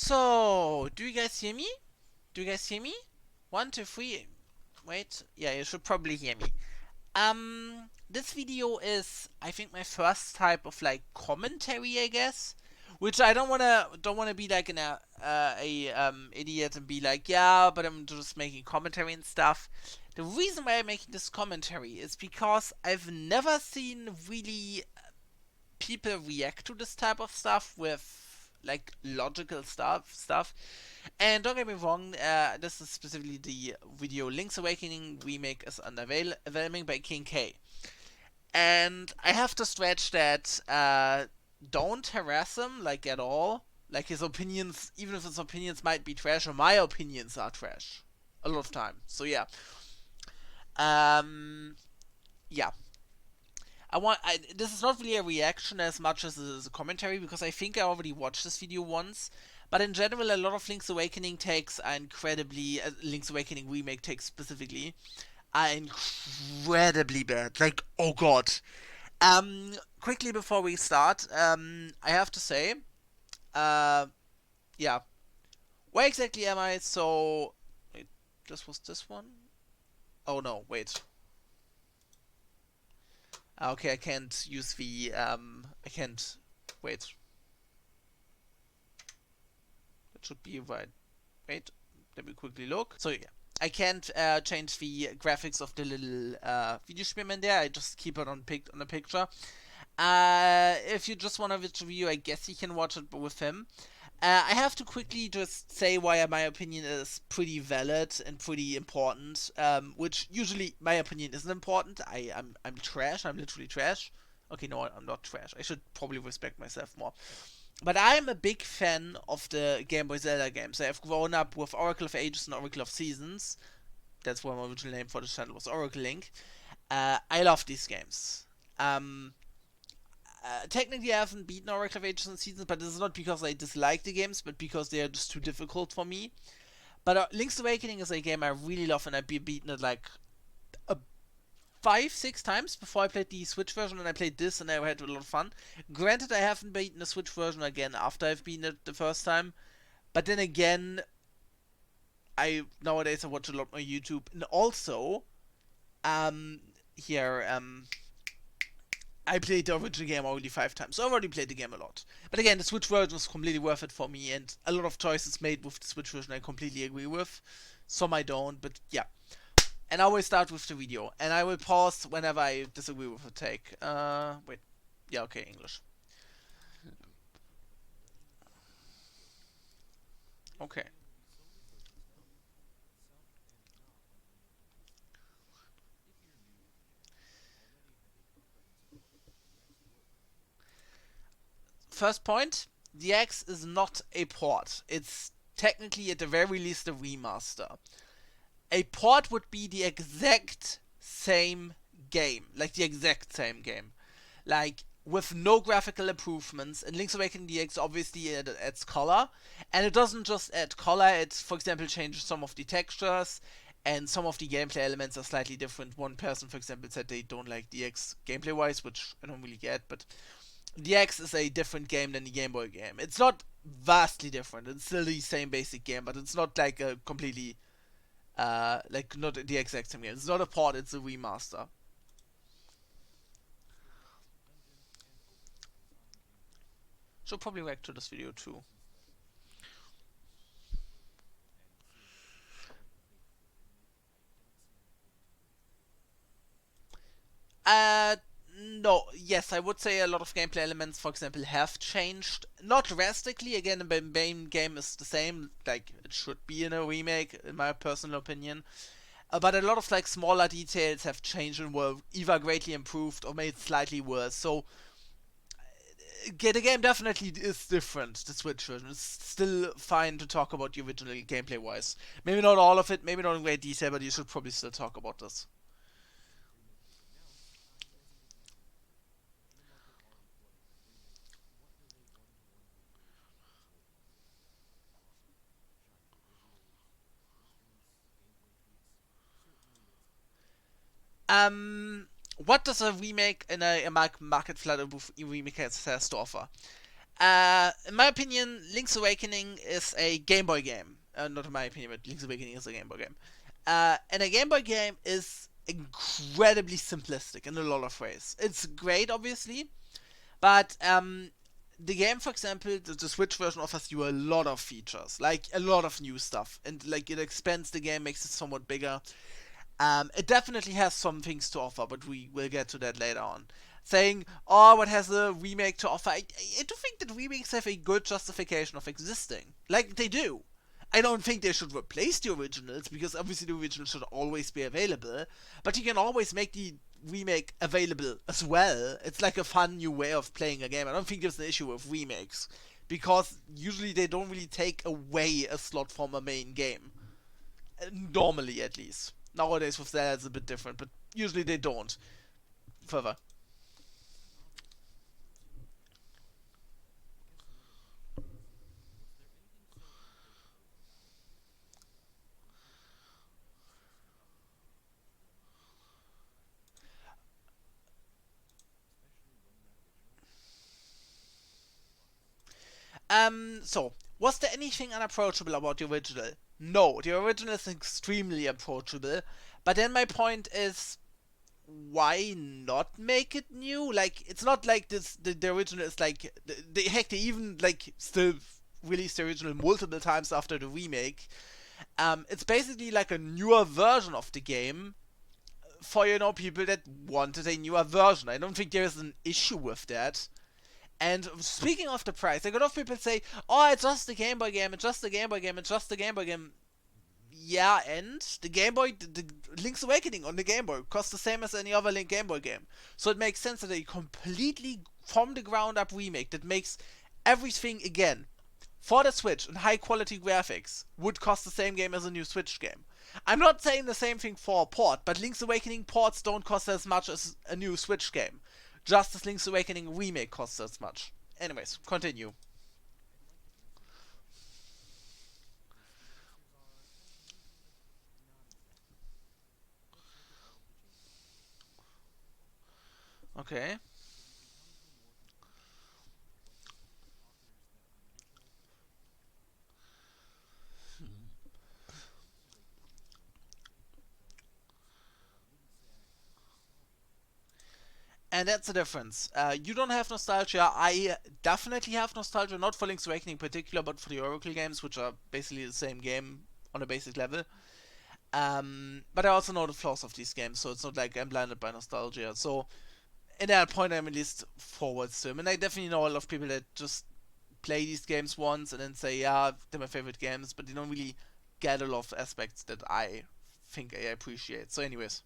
So, do you guys hear me? Do you guys hear me? 1, 2, 3. Wait, yeah, you should probably hear me. This video is, I think, my first type of like commentary, I guess. Which I don't wanna be like a idiot and be like, yeah, but I'm just making commentary and stuff. The reason why I'm making this commentary is because I've never seen really people react to this type of stuff with like logical stuff. And don't get me wrong, this is specifically the video Link's Awakening remake is Underwhelming by King K. And I have to stretch that don't harass him like at all. Like his opinions, even if his opinions might be trash, or my opinions are trash a lot of time. So yeah, um, yeah. This is not really a reaction as much as it is a commentary because I think I already watched this video once. But in general, a lot of Link's Awakening takes are incredibly, Link's Awakening remake takes specifically, are incredibly bad. Like, oh god. Quickly before we start, I have to say, uh, yeah. Where exactly am I? So, wait, this was this one? Oh no, wait. Okay, I can't use the, I can't, wait. That should be right. Wait, let me quickly look. So yeah, I can't change the graphics of the little Videospiel-Man there. I just keep it on the picture. If you just want a review, I guess you can watch it with him. I have to quickly just say why my opinion is pretty valid and pretty important. Which usually my opinion isn't important. I'm trash. I'm literally trash. Okay, no, I'm not trash. I should probably respect myself more. But I'm a big fan of the Game Boy Zelda games. I've grown up with Oracle of Ages and Oracle of Seasons. That's why my original name for the channel was Oracle Link. I love these games. Technically, I haven't beaten Oracle of Ages and Seasons, but this is not because I dislike the games, but because they are just too difficult for me. But Link's Awakening is a game I really love, and I've beaten it like a 5, 6 times before I played the Switch version, and I played this, and I had a lot of fun. Granted, I haven't beaten the Switch version again after I've beaten it the first time, but then again, nowadays I watch a lot more YouTube, and also, um, here, I played the original game already 5 times, so I already played the game a lot. But again, the Switch version is completely worth it for me, and a lot of choices made with the Switch version I completely agree with. Some I don't, but yeah. And I will start with the video, and I will pause whenever I disagree with a take. Wait. Yeah, okay, English. Okay. First point, the X is not a port. It's technically, at the very least, a remaster. A port would be the exact same game. Like, the exact same game. Like, with no graphical improvements. And Link's Awakening DX obviously adds color. And it doesn't just add color, it, for example, changes some of the textures. And some of the gameplay elements are slightly different. One person, for example, said they don't like DX gameplay wise, which I don't really get, but DX is a different game than the Game Boy game. It's not vastly different. It's still the same basic game, but it's not like a completely like not the exact same game. It's not a port, it's a remaster. Should probably react to this video too. Uh, no, yes, I would say a lot of gameplay elements, for example, have changed. Not drastically, again, the main game is the same, like it should be in a remake, in my personal opinion. But a lot of like smaller details have changed and were either greatly improved or made slightly worse. So the game definitely is different. The Switch version is still fine to talk about the original gameplay wise. Maybe not all of it, maybe not in great detail, but you should probably still talk about this. What does a remake in a market flooded with remake has to offer? In my opinion, Link's Awakening is a Game Boy game. Not in my opinion, but Link's Awakening is a Game Boy game. And a Game Boy game is incredibly simplistic in a lot of ways. It's great, obviously, but the game, for example, the Switch version offers you a lot of features, like a lot of new stuff, and like it expands the game, makes it somewhat bigger. It definitely has some things to offer, but we will get to that later on. Saying, oh, what has a remake to offer? I do think that remakes have a good justification of existing. Like, they do. I don't think they should replace the originals, because obviously the original should always be available, but you can always make the remake available as well. It's like a fun new way of playing a game. I don't think there's an issue with remakes, because usually they don't really take away a slot from a main game. Normally, at least. Nowadays with that it's a bit different, but usually they don't. Further. So, was there anything unapproachable about the original? No, the original is extremely approachable. But then my point is, why not make it new? Like, it's not like this. The original is like heck. They even like still released the original multiple times after the remake. It's basically like a newer version of the game for people that wanted a newer version. I don't think there is an issue with that. And speaking of the price, like a lot of people say, "Oh, it's just a Game Boy game. It's just a Game Boy game. It's just a Game Boy game." Yeah, and the Game Boy, the Link's Awakening on the Game Boy costs the same as any other Link Game Boy game. So it makes sense that a completely from the ground up remake that makes everything again for the Switch and high quality graphics would cost the same game as a new Switch game. I'm not saying the same thing for a port, but Link's Awakening ports don't cost as much as a new Switch game. Just as Link's Awakening remake costs as much. Anyways, continue. Okay. And that's the difference. You don't have nostalgia. I definitely have nostalgia, not for Link's Awakening in particular, but for the Oracle games, which are basically the same game on a basic level. But I also know the flaws of these games, so it's not like I'm blinded by nostalgia. So, in that point, I'm at least forwards to them. And I definitely know a lot of people that just play these games once and then say, yeah, they're my favorite games, but they don't really get a lot of aspects that I think I appreciate. So, anyways.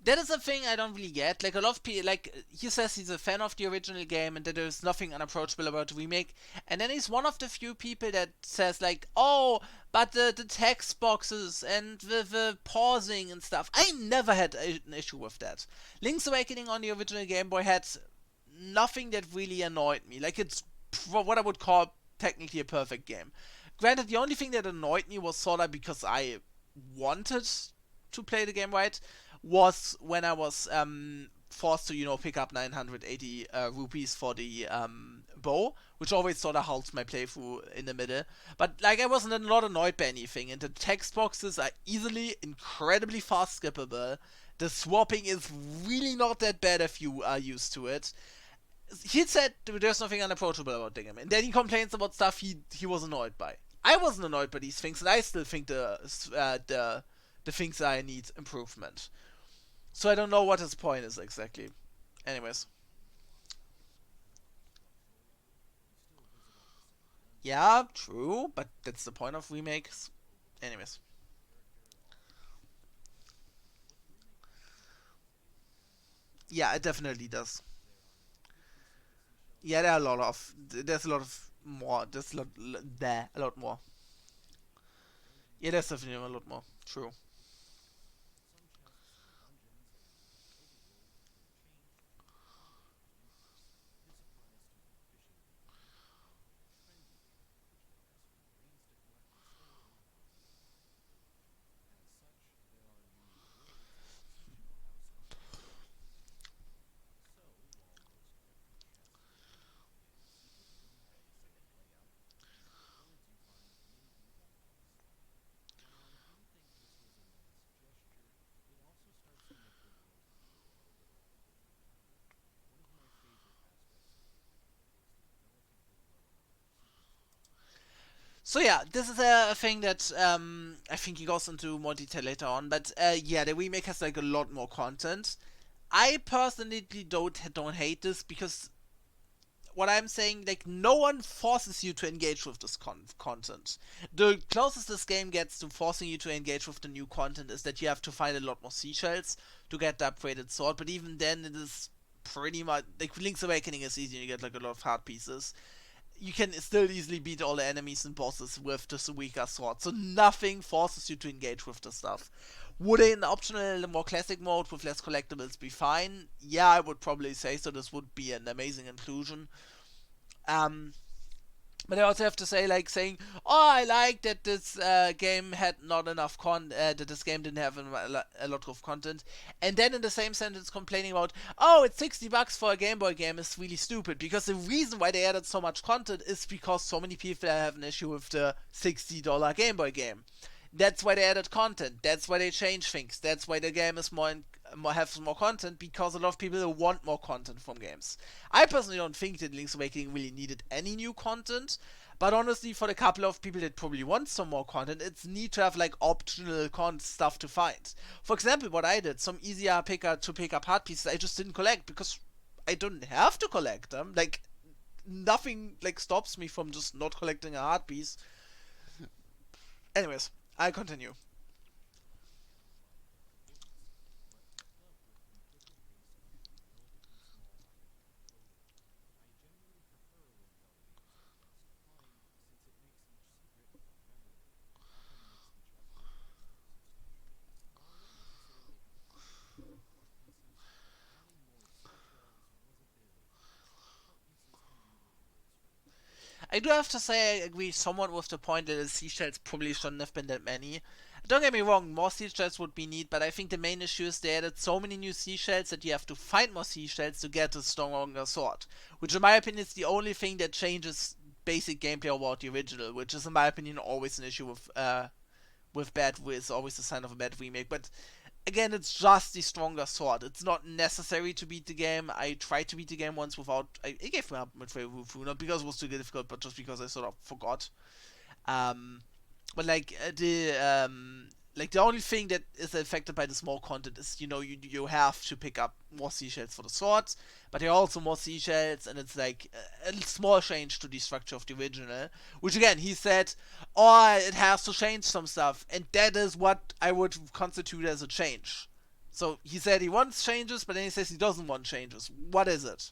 That is a thing I don't really get. Like a lot of people, like he says he's a fan of the original game and that there's nothing unapproachable about the remake. And then he's one of the few people that says like, oh, but the text boxes and the pausing and stuff. I never had an issue with that. Link's Awakening on the original Game Boy had nothing that really annoyed me. Like it's what I would call technically a perfect game. Granted, the only thing that annoyed me was sort of because I wanted to play the game right was when I was forced to pick up 980 rupees for the bow, which always sort of halts my playthrough in the middle. But like I wasn't not annoyed by anything, and the text boxes are easily incredibly fast skippable. The swapping is really not that bad if you are used to it. He said there's nothing unapproachable about the game, and then he complains about stuff he was annoyed by. I wasn't annoyed by these things, and I still think the things I need improvement. So I don't know what his point is exactly. Anyways. Yeah, true, but that's the point of remakes. Anyways. Yeah, it definitely does. Yeah, there are a lot of. There's a lot of more. There's a lot. There, a lot more. Yeah, there's definitely a lot more. True. So yeah, this is a thing that I think he goes into more detail later on. But yeah, the remake has like a lot more content. I personally don't hate this because what I'm saying, like, no one forces you to engage with this content. The closest this game gets to forcing you to engage with the new content is that you have to find a lot more seashells to get the upgraded sword. But even then, it is pretty much like Link's Awakening is easy. You get like a lot of heart pieces. You can still easily beat all the enemies and bosses with the weaker sword. So nothing forces you to engage with the stuff. Would an optional, more classic mode with less collectibles be fine? Yeah, I would probably say so. This would be an amazing inclusion. Um, but I also have to say, like, saying, "Oh, I like that this game had not enough that this game didn't have a lot of content," and then in the same sentence complaining about, "Oh, it's $60 for a Game Boy game," is really stupid because the reason why they added so much content is because so many people have an issue with the $60 Game Boy game. That's why they added content. That's why they changed things. That's why the game is has more content, because a lot of people want more content from games. I personally don't think that Link's Awakening really needed any new content, but honestly, for the couple of people that probably want some more content, it's neat to have like optional stuff to find. For example, what I did, some easier to pick up heart pieces I just didn't collect because I don't have to collect them. Like, nothing like stops me from just not collecting a heart piece. Anyways, I continue. I do have to say I agree somewhat with the point that the seashells probably shouldn't have been that many. Don't get me wrong, more seashells would be neat, but I think the main issue is they added so many new seashells that you have to find more seashells to get a stronger sword. Which in my opinion is the only thing that changes basic gameplay about the original, which is in my opinion always an issue with always a sign of a bad remake. But again, it's just the stronger sword. It's not necessary to beat the game. I tried to beat the game once without. I gave me up midway through, not because it was too difficult, but just because I sort of forgot. Um, but like the only thing that is affected by the small content is, you have to pick up more seashells for the swords, but there are also more seashells, and it's like a small change to the structure of the original, which again he said, oh, it has to change some stuff, and that is what I would constitute as a change. So he said he wants changes, but then he says he doesn't want changes. What is it?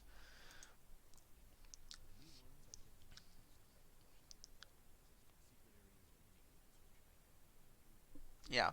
Yeah.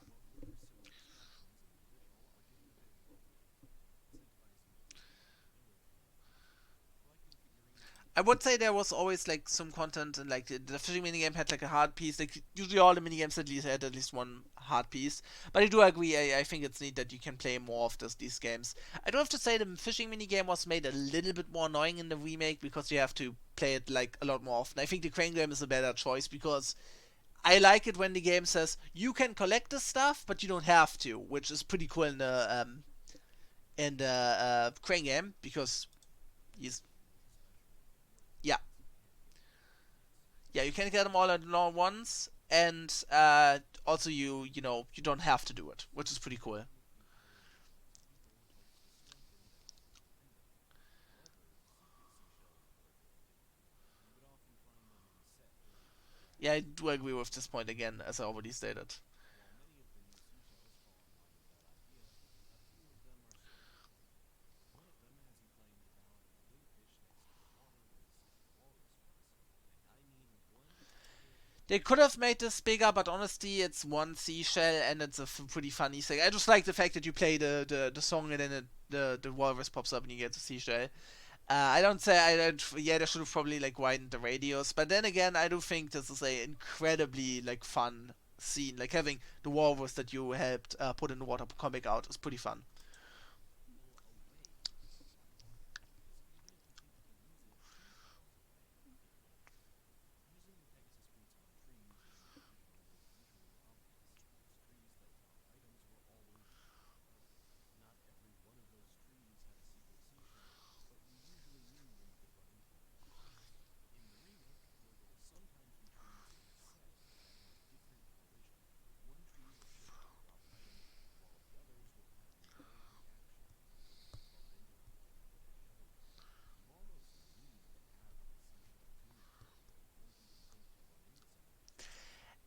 I would say there was always like some content, and like the fishing minigame had like a hard piece. Like usually all the minigames at least had at least one hard piece. But I do agree. I think it's neat that you can play more of these games. I do have to say the fishing minigame was made a little bit more annoying in the remake because you have to play it like a lot more often. I think the crane game is a better choice because I like it when the game says you can collect this stuff, but you don't have to, which is pretty cool in the crane game because he's yeah. Yeah, you can get them all at once, and also you don't have to do it, which is pretty cool. Yeah, I do agree with this point again, as I already stated. They could have made this bigger, but honestly, it's one seashell and it's a pretty funny thing. I just like the fact that you play the song and then the walrus pops up and you get the seashell. I don't say I don't. Yeah, they should have probably like widened the radius, but then again, I do think this is a incredibly like fun scene. Like having the walrus that you helped put in the water comic out is pretty fun.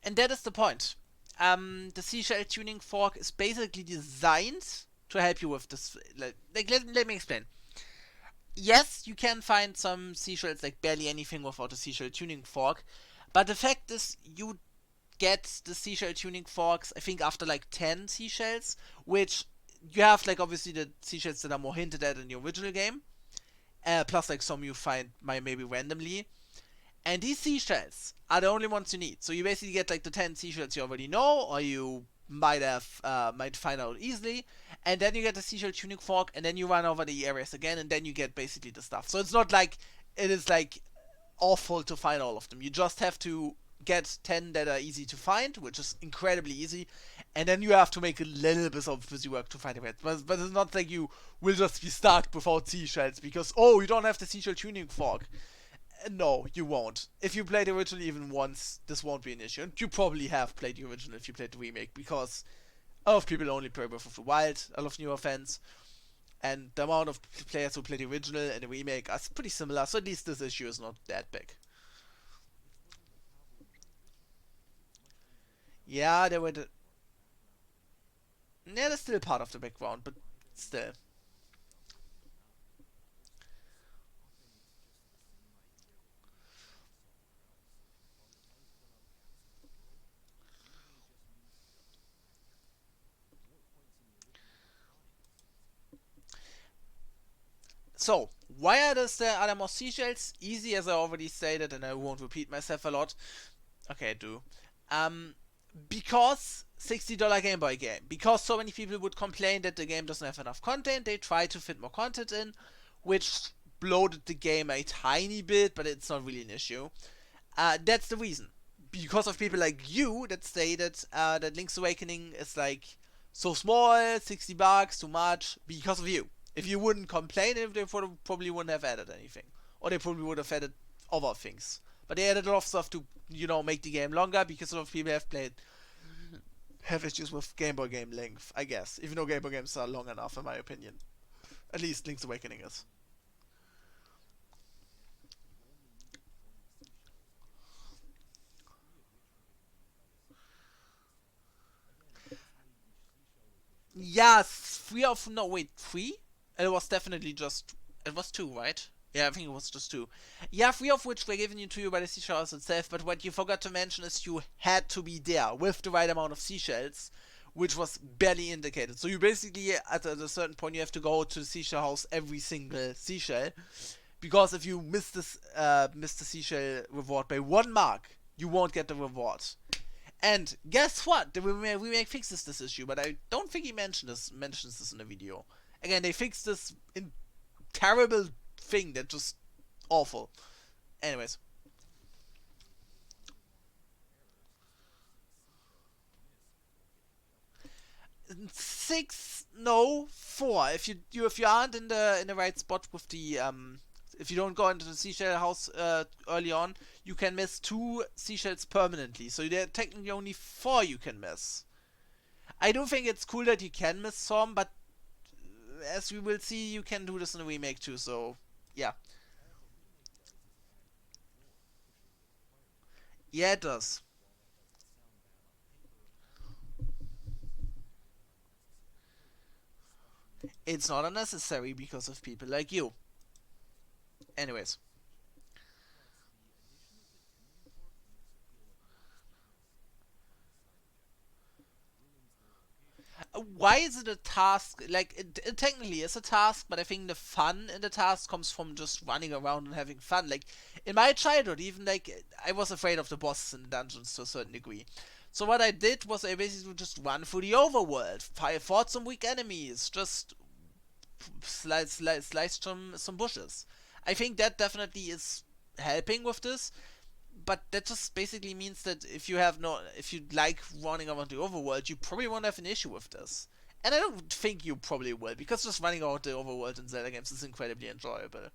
And that is the point. The seashell tuning fork is basically designed to help you with this. Let me explain. Yes, you can find some seashells, like barely anything without a seashell tuning fork, but the fact is, you get the seashell tuning forks, I think, after like 10 seashells, which you have, like, obviously the seashells that are more hinted at in the original game, plus, like, some you find maybe randomly. And these seashells are the only ones you need. So you basically get like the 10 seashells you already know, or you might find out easily, and then you get the seashell tuning fork, and then you run over the areas again, and then you get basically the stuff. So it's not like it is like awful to find all of them. You just have to get 10 that are easy to find, which is incredibly easy, and then you have to make a little bit of busy work to find the rest. But it's not like you will just be stuck without seashells because, oh, you don't have the seashell tuning fork. No, you won't. If you played the original even once, this won't be an issue. And you probably have played the original if you played the remake, because a lot of people only play Breath of the Wild, a lot of newer fans, and the amount of players who play the original and the remake are pretty similar, so at least this issue is not that big. Yeah, they were the... Yeah, they're still part of the background, but still. So, why are there more seashells? Easy, as I already stated, and I won't repeat myself a lot. Okay, I do. Um, because $60 Game Boy game. Because so many people would complain that the game doesn't have enough content, they try to fit more content in, which bloated the game a tiny bit, but it's not really an issue. That's the reason. Because of people like you that say that Link's Awakening is like so small, $60, too much, because of you. If you wouldn't complain, they probably wouldn't have added anything. Or they probably would have added other things. But they added a lot of stuff to, make the game longer, because a lot of people have issues with Game Boy game length, I guess. Even though Game Boy games are long enough, in my opinion. At least Link's Awakening is. Yes, three of no wait, three? It was definitely just it was two, right? Yeah, I think it was just two. Yeah, three of which were given to you by the seashells itself, but what you forgot to mention is you had to be there with the right amount of seashells, which was barely indicated. So you basically, at a certain point, you have to go to the seashell house every single seashell, because if you miss the seashell reward by 1 mark, you won't get the reward. And guess what? The remake fixes this issue, but I don't think he mentions this in the video. Again, they fixed this in terrible thing that just awful. Anyways, 6, no, 4. If you aren't in the right spot with the if you don't go into the seashell house early on, you can miss 2 seashells permanently. So there are technically only 4 you can miss. I do think it's cool that you can miss some, but as we will see, you can do this in a remake too. So yeah, yeah, it does. It's not unnecessary because of people like you. Anyways, why is it a task? Like, it technically is a task, but I think the fun in the task comes from just running around and having fun. Like, in my childhood, even, like, I was afraid of the bosses in the dungeons to a certain degree. So what I did was I basically just run through the overworld, fought some weak enemies, just sliced some bushes. I think that definitely is helping with this, but that just basically means that if you like running around the overworld, you probably won't have an issue with this. And I don't think you probably will, because just running around the overworld in Zelda games is incredibly enjoyable.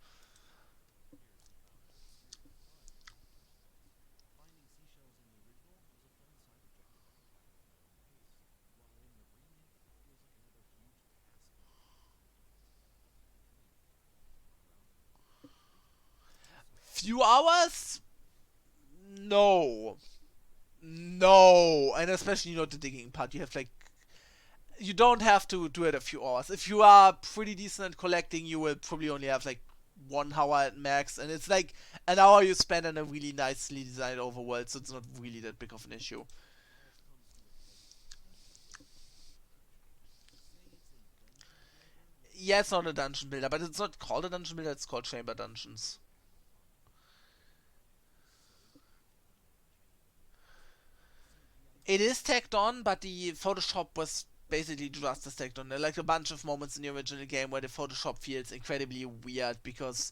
Few hours? No. No, and especially not the digging part. You have like you don't have to do it a few hours. If you are pretty decent at collecting, you will probably only have like 1 hour at max, and it's like an hour you spend in a really nicely designed overworld, so it's not really that big of an issue. Yeah, it's not a dungeon builder, but it's not called a dungeon builder, it's called chamber dungeons. It is tagged on, but the Photoshop was basically just as tagged on. There are like a bunch of moments in the original game where the Photoshop feels incredibly weird because,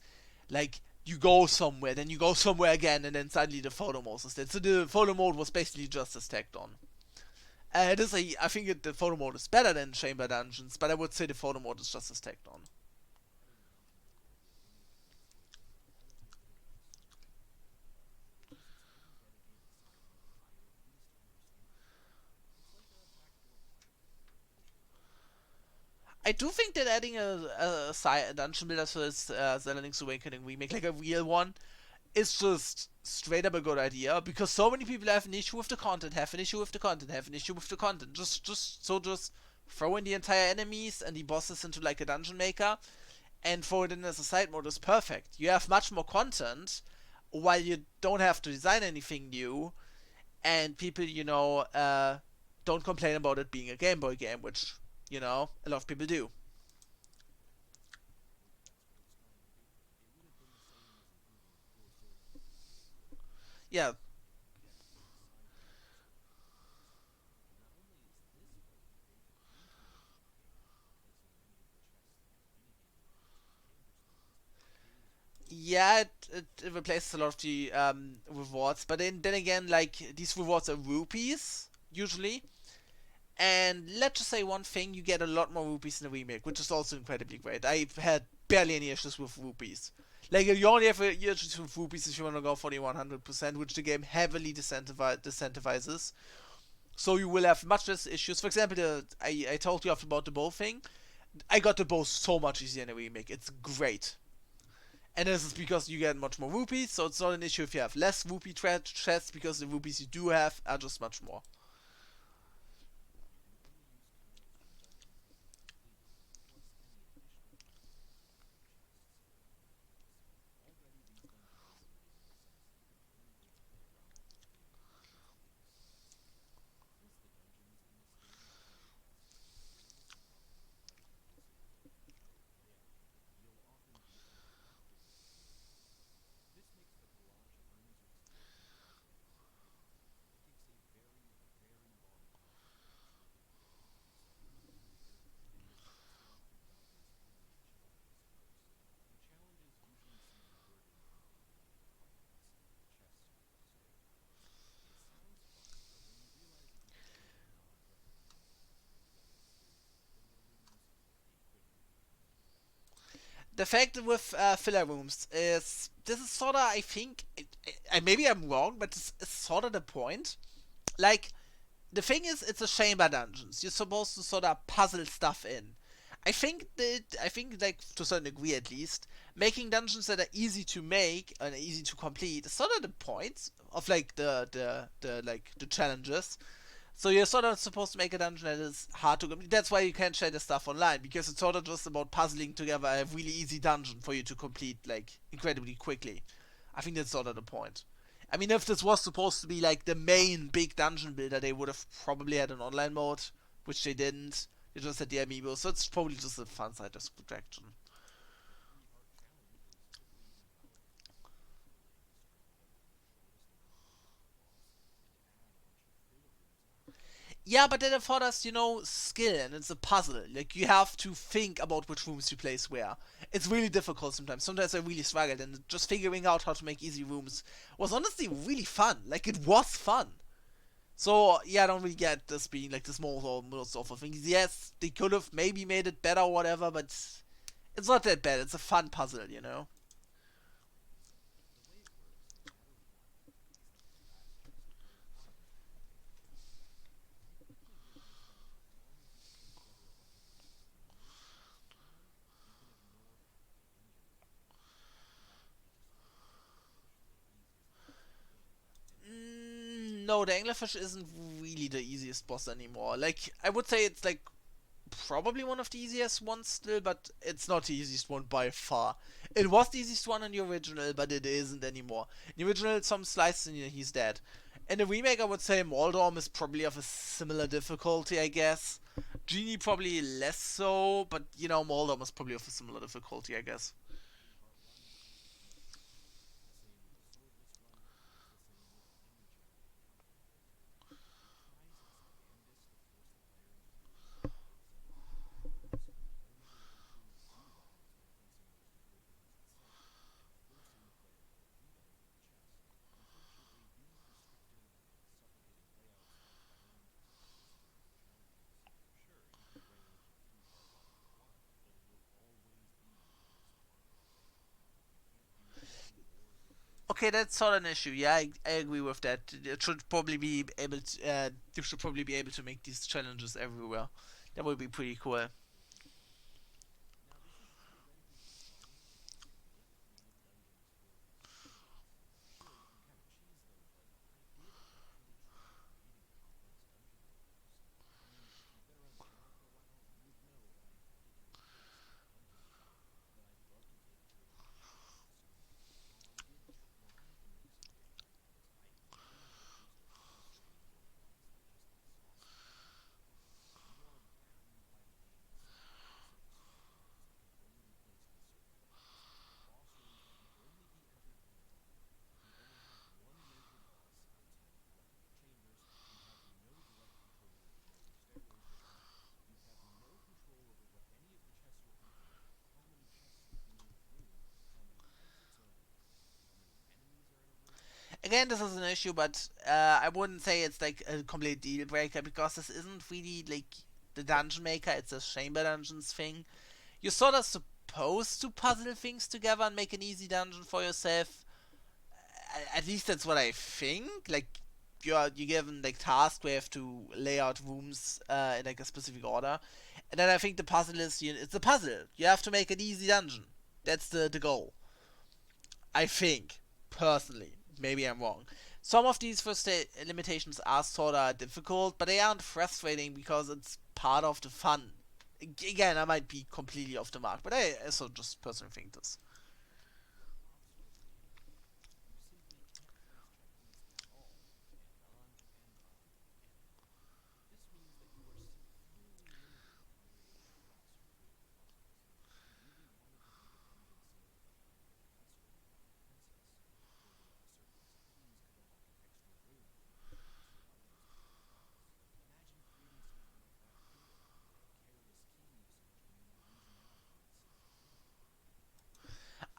like, you go somewhere, then you go somewhere again, and then suddenly the photo mode is dead. So the photo mode was basically just as tagged on. It is I think the photo mode is better than Chamber Dungeons, but I would say the photo mode is just as tagged on. I do think that adding a dungeon builder to this Zelda Link's Awakening remake, like a real one, is just straight up a good idea because so many people have an issue with the content, have an issue with the content, have an issue with the content. Just throw in the entire enemies and the bosses into like a dungeon maker and throw it in as a side mode is perfect. You have much more content while you don't have to design anything new, and people, don't complain about it being a Game Boy game, which, a lot of people do. Yeah, yeah, it replaces a lot of the rewards, but then again, like these rewards are rupees usually, and let's just say one thing: you get a lot more rupees in the remake, which is also incredibly great. I've had barely any issues with rupees. Like you only have issues with rupees if you want to go for the 100%, which the game heavily disincentivizes. So you will have much less issues. For example, I told you about the bow thing. I got the bow so much easier in the remake. It's great. And this is because you get much more rupees, so it's not an issue if you have less rupee chests because the rupees you do have are just much more. The fact with filler rooms is this is sort of I think, maybe I'm wrong, but it's sort of the point. Like the thing is, it's a chamber dungeons. You're supposed to sort of puzzle stuff in. I think like to a certain degree at least, making dungeons that are easy to make and easy to complete is sort of the point of like the challenges. So you're sort of supposed to make a dungeon that is hard to complete. That's why you can't share the stuff online, because it's sort of just about puzzling together a really easy dungeon for you to complete like incredibly quickly. I think that's sort of the point. I mean, if this was supposed to be like the main big dungeon builder, they would have probably had an online mode, which they didn't. They just had the amiibo, so it's probably just a fun side attraction. Yeah, but then it forders, skill, and it's a puzzle. Like, you have to think about which rooms you place where. It's really difficult sometimes. Sometimes I really struggled, and just figuring out how to make easy rooms was honestly really fun. Like, it was fun. So, yeah, I don't really get this being like this most awful thing. Yes, they could have maybe made it better or whatever, but it's not that bad. It's a fun puzzle. no, the anglerfish isn't really the easiest boss anymore. Like, I would say it's like probably one of the easiest ones still, but it's not the easiest one by far. It was the easiest one in the original, but it isn't anymore. In the original, some slices and he's dead. In the remake, I would say Moldorm is probably of a similar difficulty, I guess. Genie probably less so, but you know, Moldorm is probably of a similar difficulty, I guess. Okay, that's not an issue. Yeah, I agree with that. It should probably be able to. You should probably be able to make these challenges everywhere. That would be pretty cool. Again, this is an issue, but I wouldn't say it's like a complete deal breaker because this isn't really like the dungeon maker. It's a chamber dungeons thing. You're sort of supposed to puzzle things together and make an easy dungeon for yourself. At least that's what I think. Like you're given like tasks where you have to lay out rooms in like a specific order, and then I think the puzzle is it's a puzzle. You have to make an easy dungeon. That's the goal. I think personally. Maybe I'm wrong. Some of these first limitations are sorta difficult, but they aren't frustrating because it's part of the fun. Again, I might be completely off the mark, but I also just personally think this.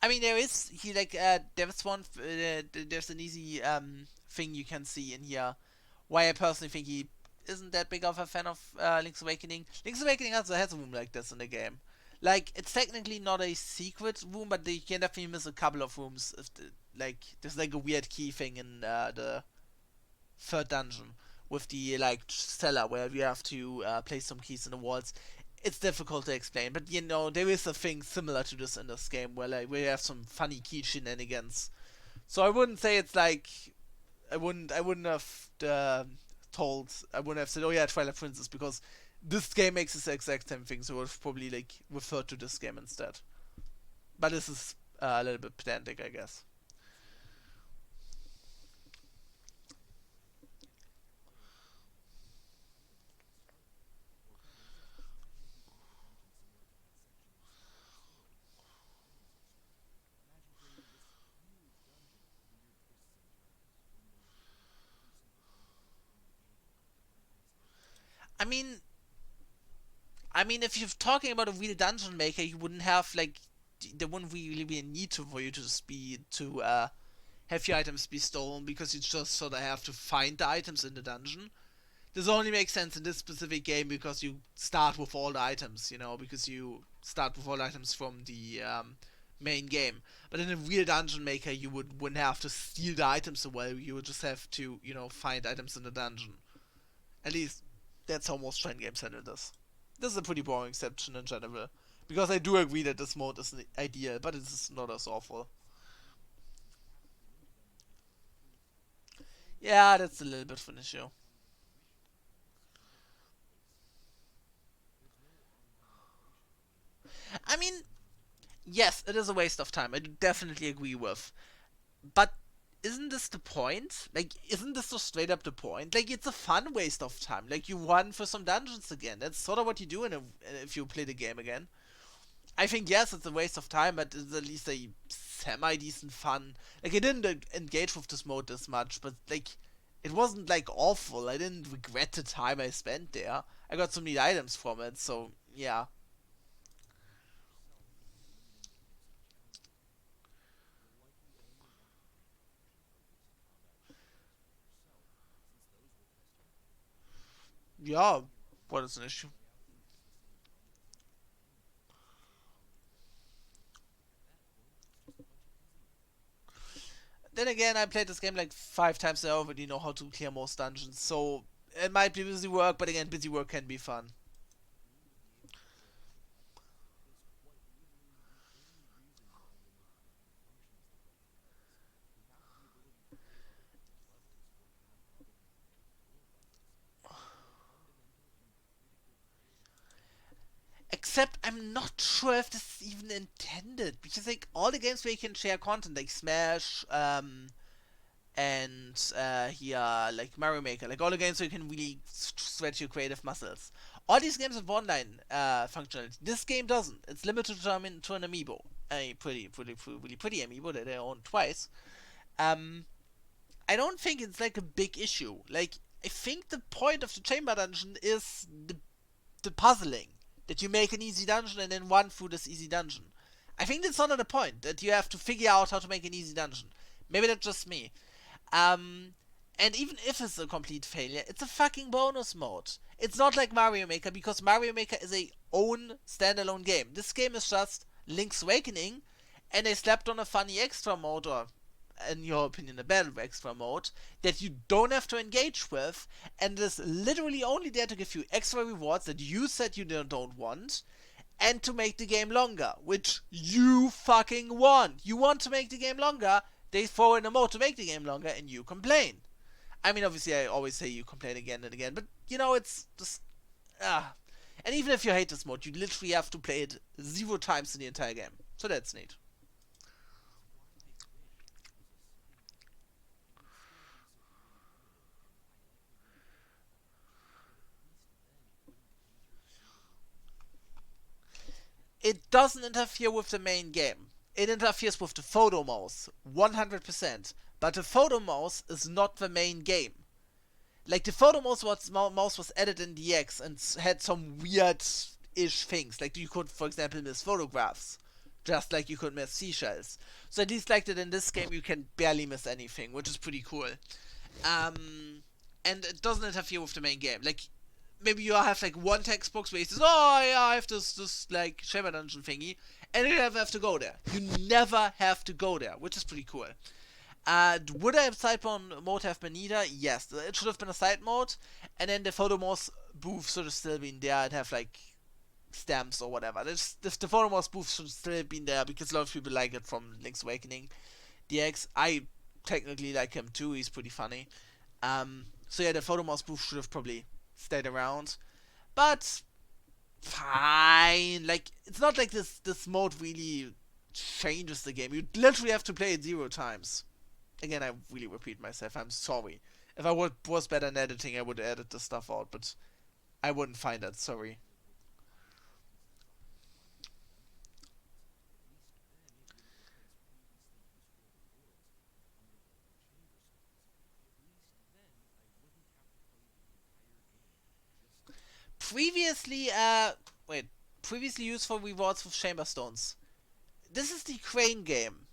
I mean, there's one there's an easy thing you can see in here. Why I personally think he isn't that big of a fan of Link's Awakening. Link's Awakening also has a room like this in the game. Like it's technically not a secret room, but you can definitely miss a couple of rooms. If like there's like a weird key thing in the third dungeon with the like cellar where you have to place some keys in the walls. It's difficult to explain, but you know there is a thing similar to this in this game where like we have some funny key shenanigans. So I wouldn't say it's like I wouldn't have I wouldn't have said, oh yeah, Twilight Princess, because this game makes the exact same thing, so I would have probably like referred to this game instead. But this is a little bit pedantic, I guess. I mean, if you're talking about a real dungeon maker, you wouldn't have like there wouldn't really be a need to for you to have your items be stolen because you just sort of have to find the items in the dungeon. This only makes sense in this specific game because you start with all the items, because you start with all the items from the main game. But in a real dungeon maker, you wouldn't have to steal the items away. You would just have to, find items in the dungeon. At least that's how most trend games handle this. This is a pretty boring exception in general. Because I do agree that this mode isn't ideal, but it's not as awful. Yeah, that's a little bit of an issue. I mean, yes, it is a waste of time. I definitely agree with. But isn't this the point? Like, isn't this just straight up the point? Like, it's a fun waste of time. Like, you run for some dungeons again. That's sort of what you do if you play the game again. I think, yes, it's a waste of time, but it's at least a semi-decent fun. Like, I didn't engage with this mode this much, but, like, it wasn't, like, awful. I didn't regret the time I spent there. I got so many items from it, so, yeah. Yeah, what is an issue? Then again, I played this game like 5 times. I already know how to clear most dungeons, so it might be busy work, but again, busy work can be fun. Except I'm not sure if this is even intended, because like all the games where you can share content, like Smash, and here like Mario Maker, like all the games where you can really stretch your creative muscles. All these games have online functionality. This game doesn't. It's limited to an amiibo, a really pretty amiibo that I own twice. Um, I don't think it's like a big issue. Like I think the point of the chamber dungeon is the puzzling, that you make an easy dungeon and then run through this easy dungeon. I think that's not the point, that you have to figure out how to make an easy dungeon. Maybe that's just me. Um, and even if it's a complete failure, it's a fucking bonus mode. It's not like Mario Maker, because Mario Maker is a own standalone game. This game is just Link's Awakening, and they slapped on a funny extra mode, or in your opinion, a better extra mode, that you don't have to engage with, and is literally only there to give you extra rewards that you said you don't want, and to make the game longer, which you fucking want. You want to make the game longer, they throw in a mode to make the game longer, and you complain. I mean, obviously, I always say you complain again and again, but you know, it's just. Ah. And even if you hate this mode, you literally have to play it 0 times in the entire game. So that's neat. It doesn't interfere with the main game. It interferes with the photo mouse, 100%. But the photo mouse is not the main game. Like the photo mouse was added in DX and had some weird-ish things. Like you could, for example, miss photographs, just like you could miss seashells. So at least like that in this game, you can barely miss anything, which is pretty cool. Um, and it doesn't interfere with the main game. Like maybe you have like one text box where it says, "Oh yeah, I have this like Shaman Dungeon thingy," and you never have to go there. You never have to go there, which is pretty cool. Would a side mode have been neater? Yes, it should have been a side mode, and then the photo mouse booth should have still been there and have like stamps or whatever. The photo mouse booth should still have been there because a lot of people like it from Link's Awakening DX. I technically like him too. He's pretty funny. So yeah, the photo mouse booth should have probably stayed around, but fine. Like it's not like this mode really changes the game. You literally have to play it 0 times. Again, I really repeat myself. I'm sorry. If I was better in editing, I would edit the stuff out, but I wouldn't find that. Sorry. Previously, wait. Previously used for rewards with chamber stones. This is the crane game.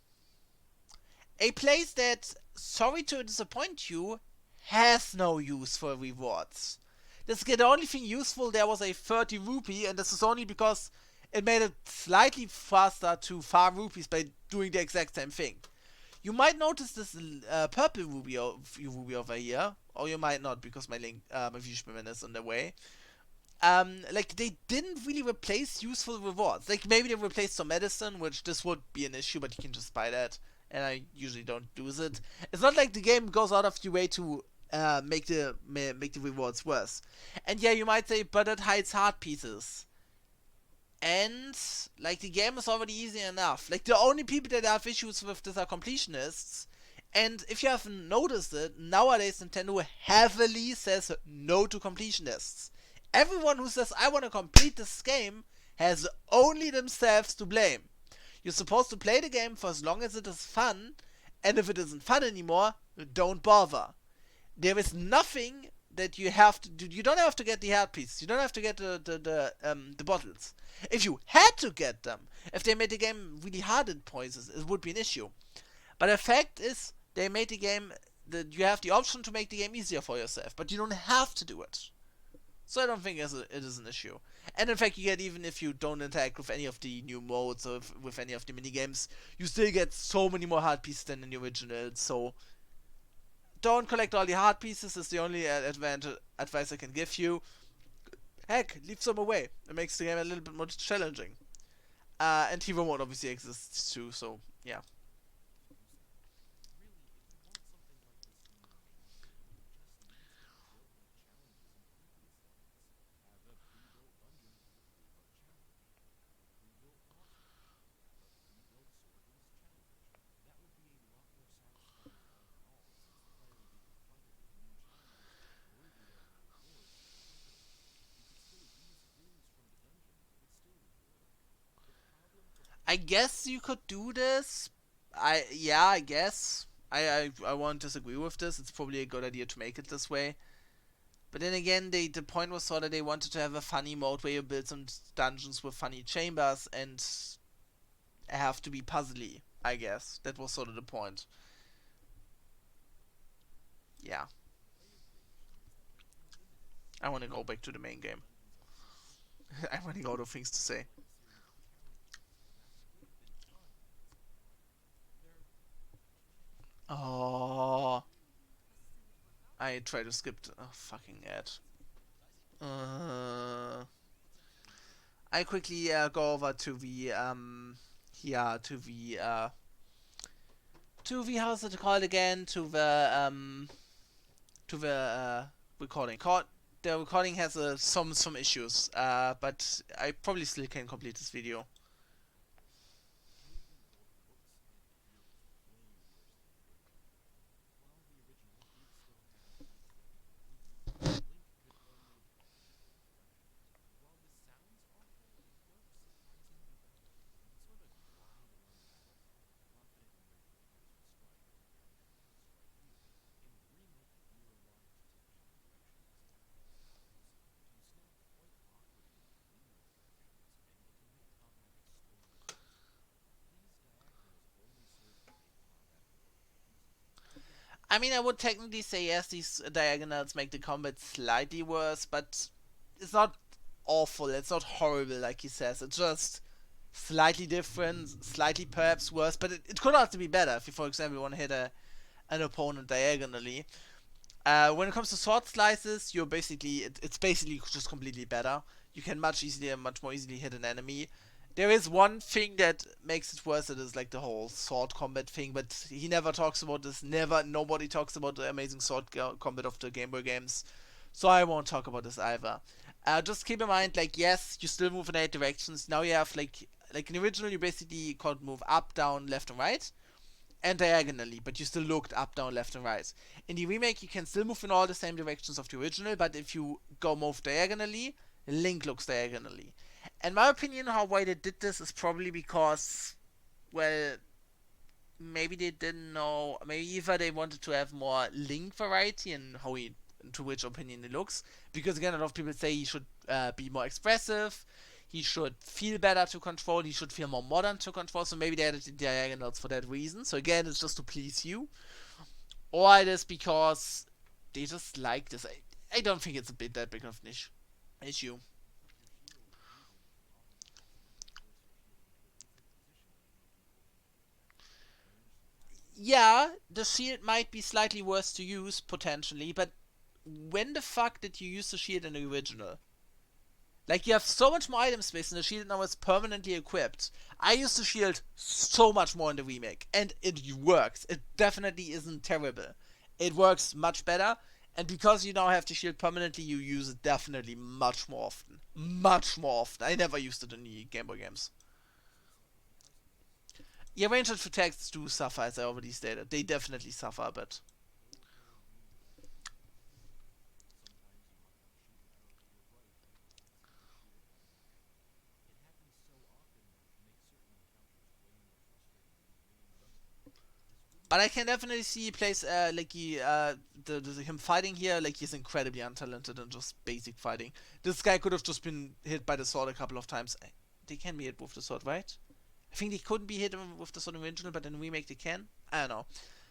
A place that, sorry to disappoint you, has no use for rewards. The only thing useful there was a 30 rupee, and this is only because it made it slightly faster to farm rupees by doing the exact same thing. You might notice this purple ruby over here, or you might not because my Videospiel-Man is on the way. Like they didn't really replace useful rewards. Like maybe they replaced some medicine, which this would be an issue, but you can just buy that. and I usually don't do it. It's not like the game goes out of your way to make the rewards worse. And yeah, you might say, but it hides hard pieces. And like the game is already easy enough. Like the only people that have issues with this are completionists. And if you haven't noticed it, nowadays Nintendo heavily says no to completionists. Everyone who says I want to complete this game has only themselves to blame. You're supposed to play the game for as long as it is fun, and if it isn't fun anymore, don't bother. There is nothing that you have to do. You don't have to get the hard pieces. You don't have to get the bottles. If you had to get them, if they made the game really hard in places, it would be an issue. But the fact is, they made the game that you have the option to make the game easier for yourself, but you don't have to do it. So I don't think it is an issue. And in fact, you get, even if you don't interact with any of the new modes or with any of the minigames, you still get so many more hard pieces than in the original. So don't collect all the hard pieces is the only advice I can give you. Heck, leave some away. It makes the game a little bit more challenging. And hero mode obviously exists too, so yeah. I guess you could do this. I guess. I won't disagree with this. It's probably a good idea to make it this way. But then again, the point was sort of they wanted to have a funny mode where you build some dungeons with funny chambers and have to be puzzly, I guess. That was sort of the point. Yeah. I want to go back to the main game. I'm running out of things to say. Oh, I tried to skip the fucking ad. Uh, I quickly go over to the yeah, to the how's it called again? To the recording. The recording has some issues, but I probably still can complete this video. I mean, I would technically say yes, these diagonals make the combat slightly worse, but it's not awful, it's not horrible like he says, it's just slightly different, slightly perhaps worse, but it could also be better if you, for example, want to hit an opponent diagonally. When it comes to sword slices, it's basically just completely better. You can much more easily hit an enemy. There is one thing that makes it worse. It is like the whole sword combat thing, but he never talks about this. Nobody talks about the amazing combat of the Game Boy games, so I won't talk about this either. Just keep in mind, like, yes, you still move in 8 directions. Now you have like in the original, you basically could move up, down, left, and right and diagonally, but you still looked up, down, left, and right. In the remake, you can still move in all the same directions of the original, but if you go move diagonally, Link looks diagonally. In my opinion, why they did this is probably because, well, maybe they didn't know, maybe either they wanted to have more Link variety in how he, to which opinion he looks, because again, a lot of people say he should be more expressive, he should feel better to control, he should feel more modern to control, so maybe they added the diagonals for that reason. So again, it's just to please you. Or it is because they just like this. I don't think it's a bit that big of an issue. Yeah, the shield might be slightly worse to use, potentially, but when the fuck did you use the shield in the original? Like, you have so much more item space, and the shield now is permanently equipped. I used the shield so much more in the remake, and it works. It definitely isn't terrible. It works much better, and because you now have the shield permanently, you use it definitely much more often. Much more often. I never used it in the Game Boy games. Yeah, ranged attacks do suffer, as I already stated. They definitely suffer a bit. But I can definitely see he plays like him fighting here, like he's incredibly untalented and just basic fighting. This guy could have just been hit by the sword a couple of times. They can be hit with the sword, right? I think they couldn't be hit with the sword in the original, but in remake they can. I don't know.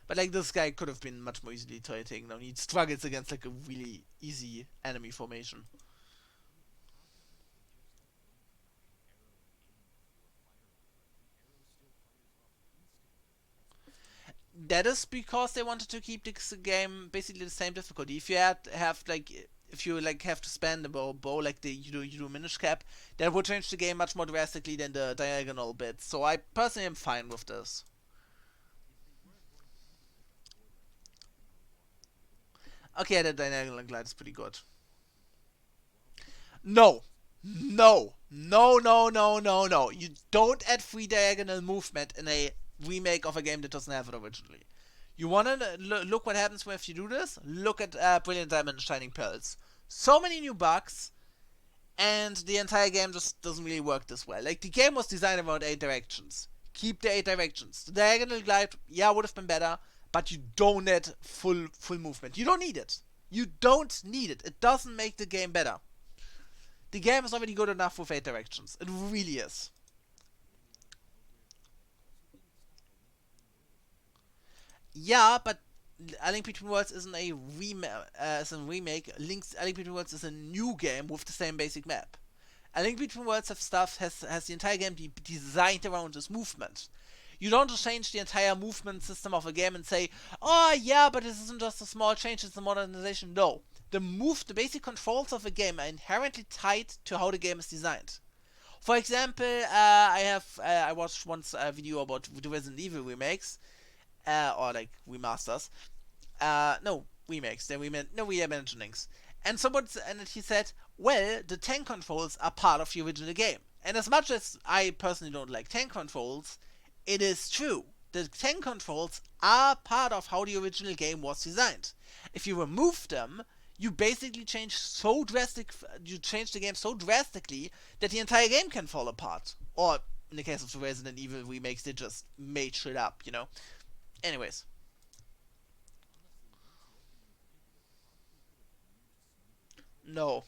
But like this guy could have been much more easily taken down. He struggles against like a really easy enemy formation. That is because they wanted to keep this game basically the same difficulty. If you have like if you like have to spam the bow like you do Minish Cap, that would change the game much more drastically than the diagonal bit. So I personally am fine with this. Okay, the diagonal glide is pretty good. No, no. You don't add free diagonal movement in a remake of a game that doesn't have it originally. You wanna look what happens if you do this? Look at Brilliant Diamond and Shining Pearls. So many new bugs, and the entire game just doesn't really work this well. Like, the game was designed around 8 directions. Keep the 8 directions. The diagonal glide, yeah, would have been better, but you don't need full movement. You don't need it. You don't need it. It doesn't make the game better. The game is already good enough with 8 directions. It really is. Yeah, but A Link Between Worlds isn't is a remake. A Link Between Worlds is a new game with the same basic map. A Link Between Worlds has the entire game designed around this movement. You don't just change the entire movement system of a game and say, oh yeah, but this isn't just a small change, it's a modernization. No. The basic controls of a game are inherently tied to how the game is designed. For example, I watched once a video about the Resident Evil remakes, or like remasters. No, remakes. Then we meant no reimaginings. And he said, well, the tank controls are part of the original game. And as much as I personally don't like tank controls, it is true. The tank controls are part of how the original game was designed. If you remove them, you basically you change the game so drastically that the entire game can fall apart. Or in the case of the Resident Evil remakes, they just made shit up, you know. Anyways. No.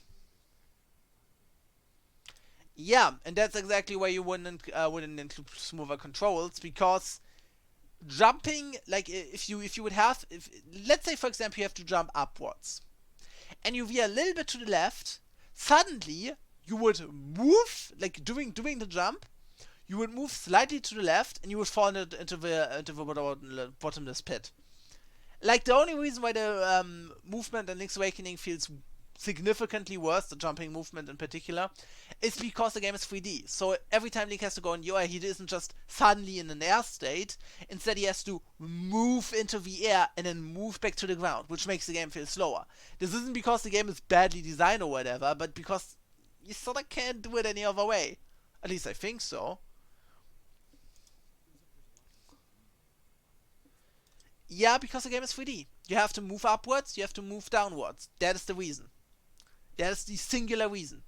Yeah, and that's exactly why you wouldn't include smoother controls, because jumping, like if you would have, if let's say for example you have to jump upwards and you veer a little bit to the left, suddenly you would move, like doing the jump, you would move slightly to the left and you would fall into the bottomless pit. Like, the only reason why the movement in Link's Awakening feels significantly worse, the jumping movement in particular, is because the game is 3D. So every time Link has to go in the air, he isn't just suddenly in an air state. Instead, he has to move into the air and then move back to the ground, which makes the game feel slower. This isn't because the game is badly designed or whatever, but because you sort of can't do it any other way. At least I think so. Yeah, because the game is 3D. You have to move upwards, you have to move downwards. That is the reason. That is the singular reason.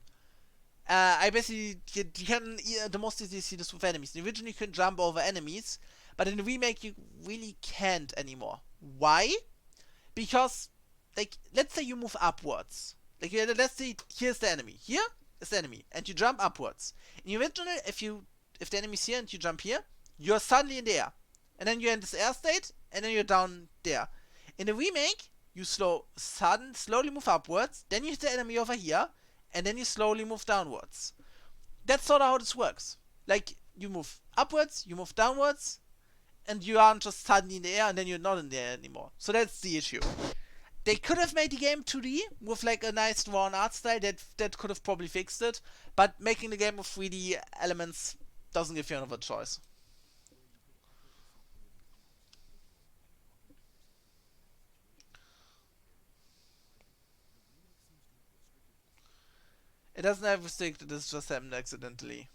I basically, you can, the most easily see this with enemies. Originally you could jump over enemies, but in the remake you really can't anymore. Why? Because, like, let's say you move upwards. Like, let's say here's the enemy. Here is the enemy, and you jump upwards. In the original, if the enemy's here and you jump here, you're suddenly in the air. And then you're in this air state, and then you're down there. In the remake, you slowly move upwards, then you hit the enemy over here, and then you slowly move downwards. That's sort of how this works. Like, you move upwards, you move downwards, and you aren't just suddenly in the air, and then you're not in the air anymore. So that's the issue. They could have made the game 2D with like a nice drawn art style that could have probably fixed it, but making the game with 3D elements doesn't give you another choice. It doesn't have restricted, it's just happened accidentally.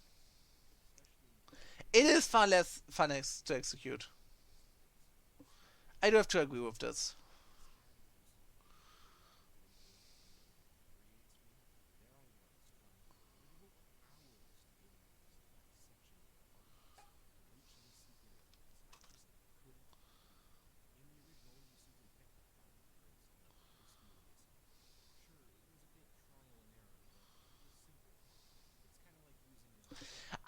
It is far less fun to execute. I do have to agree with this.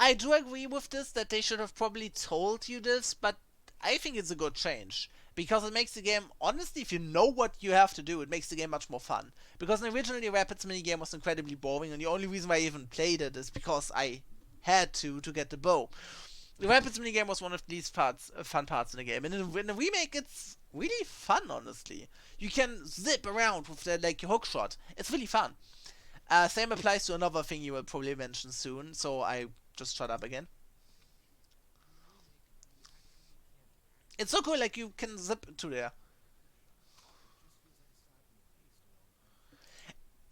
I do agree with this, that they should have probably told you this, but I think it's a good change. Because it makes the game, honestly, if you know what you have to do, it makes the game much more fun. Because originally the Rapids minigame was incredibly boring, and the only reason why I even played it is because I had to get the bow. The Rapids minigame was one of these fun parts in the game. And in the remake, it's really fun, honestly. You can zip around with the, like, your hookshot. It's really fun. Same applies to another thing you will probably mention soon, so I just shut up again. It's so cool, like you can zip to there.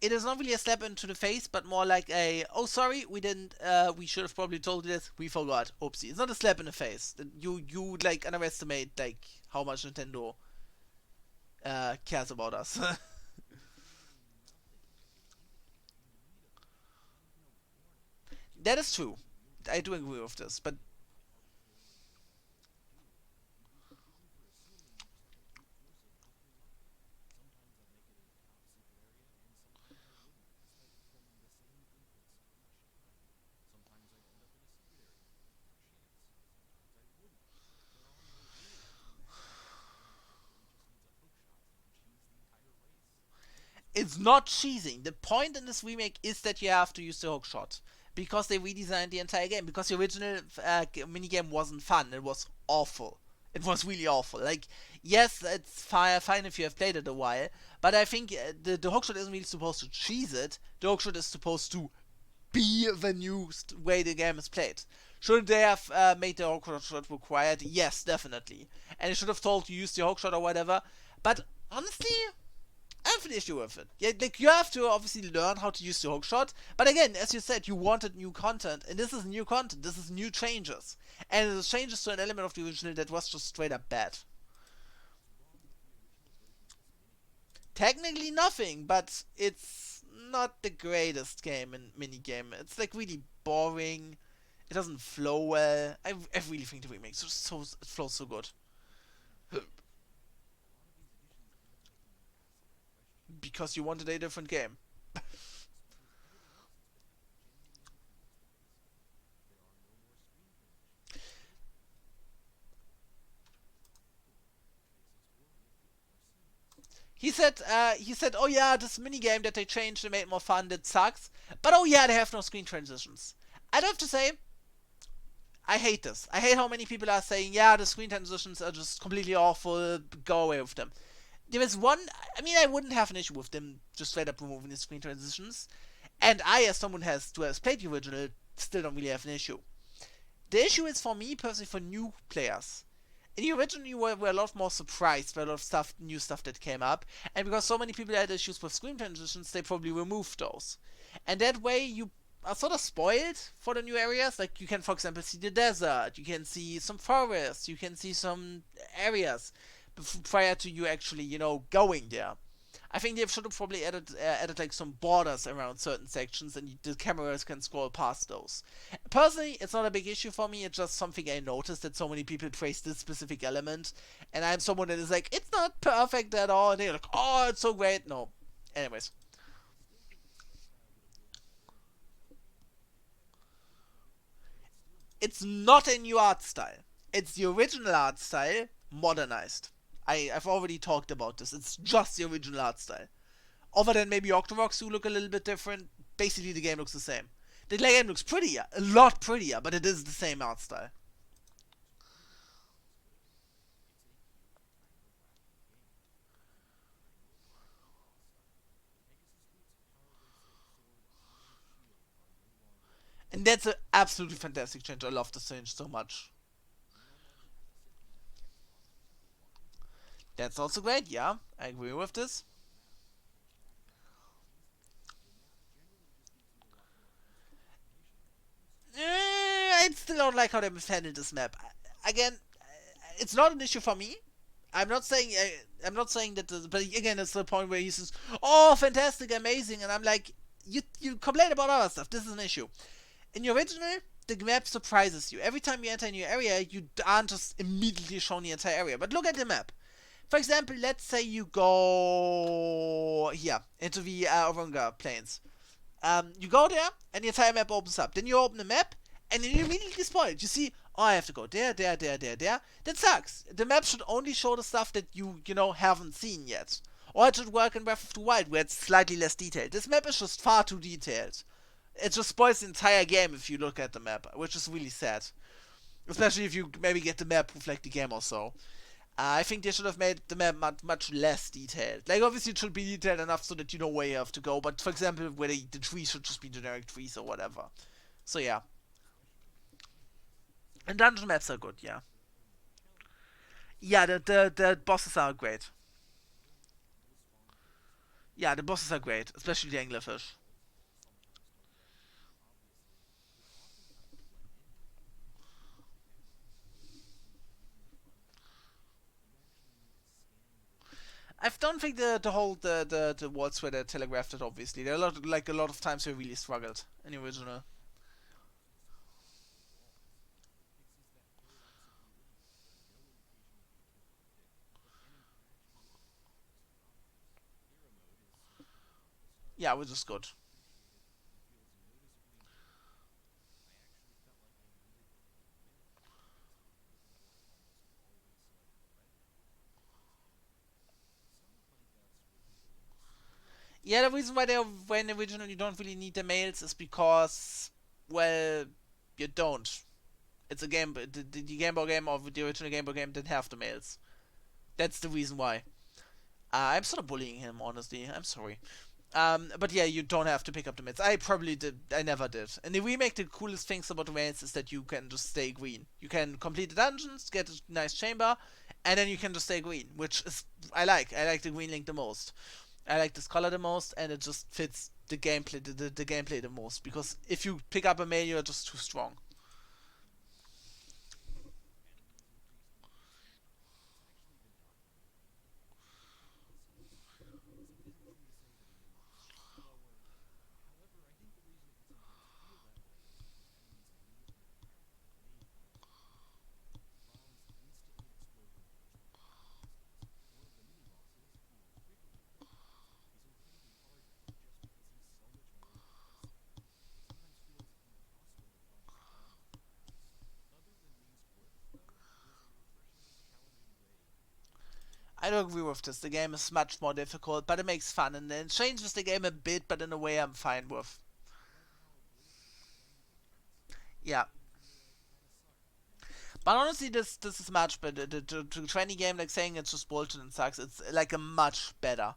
It is not really a slap into the face, but more like a, oh sorry, we didn't, we should have probably told you this, we forgot, oopsie. It's not a slap in the face. You like underestimate like how much Nintendo cares about us. That is true. I do agree with this, but it's not cheesing. The point in this remake is that you have to use the hookshot because they redesigned the entire game. Because the original minigame wasn't fun. It was awful. It was really awful. Like, yes, it's fine if you have played it a while, but I think the hookshot isn't really supposed to cheese it. The hookshot is supposed to be the new way the game is played. Should they have made the hookshot required? Yes, definitely. And they should have told you use the hookshot or whatever. But honestly, I have an issue with it. Yeah, like you have to obviously learn how to use the hookshot, but again, as you said, you wanted new content, and this is new content. This is new changes, and it changes to an element of the original that was just straight up bad. Technically nothing, but it's not the greatest game in minigame. It's like really boring. It doesn't flow well. I really think the remake it flows so good. Because you wanted a different game. He said, oh yeah, this minigame that they changed and made more fun, that sucks. But oh yeah, they have no screen transitions. I'd have to say, I hate this. I hate how many people are saying, yeah, the screen transitions are just completely awful, go away with them. There is one, I mean, I wouldn't have an issue with them just straight up removing the screen transitions. And I, as someone who has played the original, still don't really have an issue. The issue is for me, personally, for new players. In the original, you were a lot more surprised by a lot of new stuff that came up, and because so many people had issues with screen transitions, they probably removed those. And that way, you are sort of spoiled for the new areas. Like, you can, for example, see the desert, you can see some forests, you can see some areas prior to you actually, going there. I think they should have probably added like some borders around certain sections, and the cameras can scroll past those. Personally, it's not a big issue for me. It's just something I noticed that so many people praise this specific element, and I'm someone that is like, it's not perfect at all. And they're like, oh, it's so great. No. Anyways, it's not a new art style. It's the original art style modernized. I've already talked about this. It's just the original art style. Other than maybe Octoroks who look a little bit different, basically the game looks the same. The game looks prettier, a lot prettier, but it is the same art style. that's an absolutely fantastic change. I love this change so much. That's also great, yeah. I agree with this. I still don't like how they handled this map. Again, it's not an issue for me. I'm not saying I'm not saying that, but again, it's the point where he says, "Oh, fantastic, amazing," and I'm like, you complain about other stuff. This is an issue. In the original, the map surprises you. Every time you enter a new area, you aren't just immediately shown the entire area. But look at the map. For example, let's say you go here into the Aurunga Plains. You go there, and the entire map opens up. Then you open the map, and then you immediately spoil it. You see, oh, I have to go there, there, there, there, there. That sucks. The map should only show the stuff that you know, haven't seen yet. Or it should work in Breath of the Wild, where it's slightly less detailed. This map is just far too detailed. It just spoils the entire game if you look at the map, which is really sad. Especially if you maybe get the map with like the game or so. I think they should have made the map much less detailed. Like, obviously, it should be detailed enough so that you know where you have to go. But for example, where the trees should just be generic trees or whatever. So yeah, and dungeon maps are good. Yeah, yeah. The bosses are great. Yeah, the bosses are great, especially the anglerfish. I don't think the whole the worlds where they telegraphed it. Obviously, there are a lot of times we really struggled in the original. Yeah, which is good. Yeah, the reason why they when originally you don't really need the mails is because, well, you don't. It's a game, the Game Boy game or the original Game Boy game didn't have the mails. That's the reason why. I'm sort of bullying him, honestly. I'm sorry. But yeah, you don't have to pick up the mails. I probably did. I never did. In the remake, the coolest things about the mails is that you can just stay green. You can complete the dungeons, get a nice chamber, and then you can just stay green, which is I like. I like the green link the most. I like this color the most, and it just fits the gameplay the gameplay the most. Because if you pick up a mail, you're just too strong. I don't agree with this. The game is much more difficult, but it makes fun, and it changes the game a bit, but in a way I'm fine with. Yeah, but honestly, this is much better. The 20 game, like saying it's just bullshit and sucks, it's like a much better.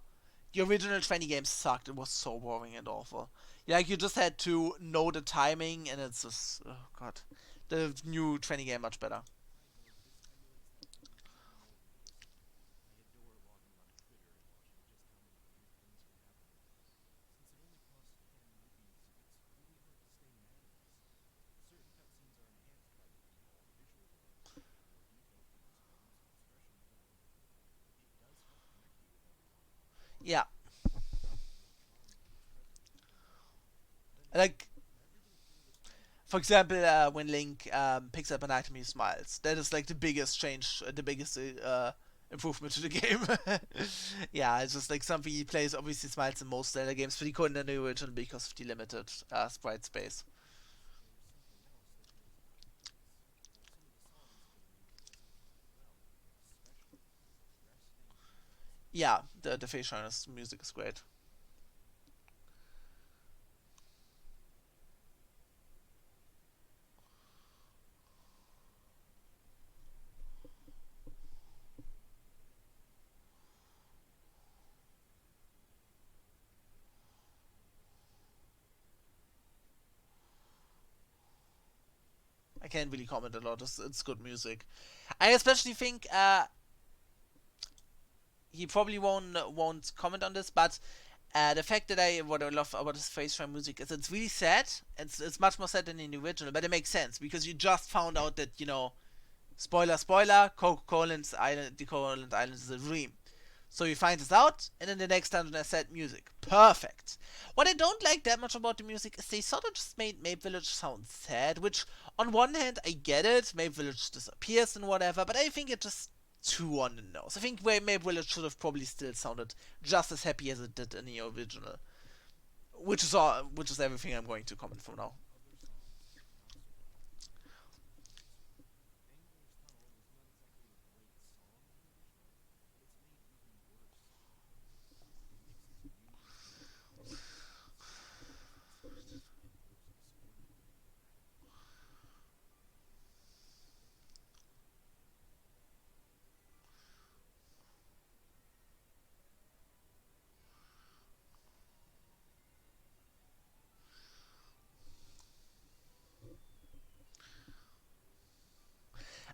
The original 20 game sucked. It was so boring and awful. Like you just had to know the timing, and it's just oh god. The new 20 game much better. Yeah, like for example, when Link picks up an item, he smiles. That is like the biggest change, the biggest improvement to the game. Yeah, it's just like something he plays. Obviously, smiles in most Zelda games, but he couldn't in the original because of the limited sprite space. Yeah, the face shyness music is great. can't really comment a lot. It's good music. I especially think he probably won't comment on this, but the fact that what I love about his face frame music is it's really sad. It's much more sad than in the original, but it makes sense because you just found out that spoiler spoiler, the Cocoland Island is a dream. So you find this out, and then the next dungeon has sad music. Perfect. What I don't like that much about the music is they sort of just made Mape Village sound sad, which on one hand I get it, Mape Village disappears and whatever, but I think it just too on the nose. I think Mape Village should have probably still sounded just as happy as it did in the original. Which is everything I'm going to comment for now.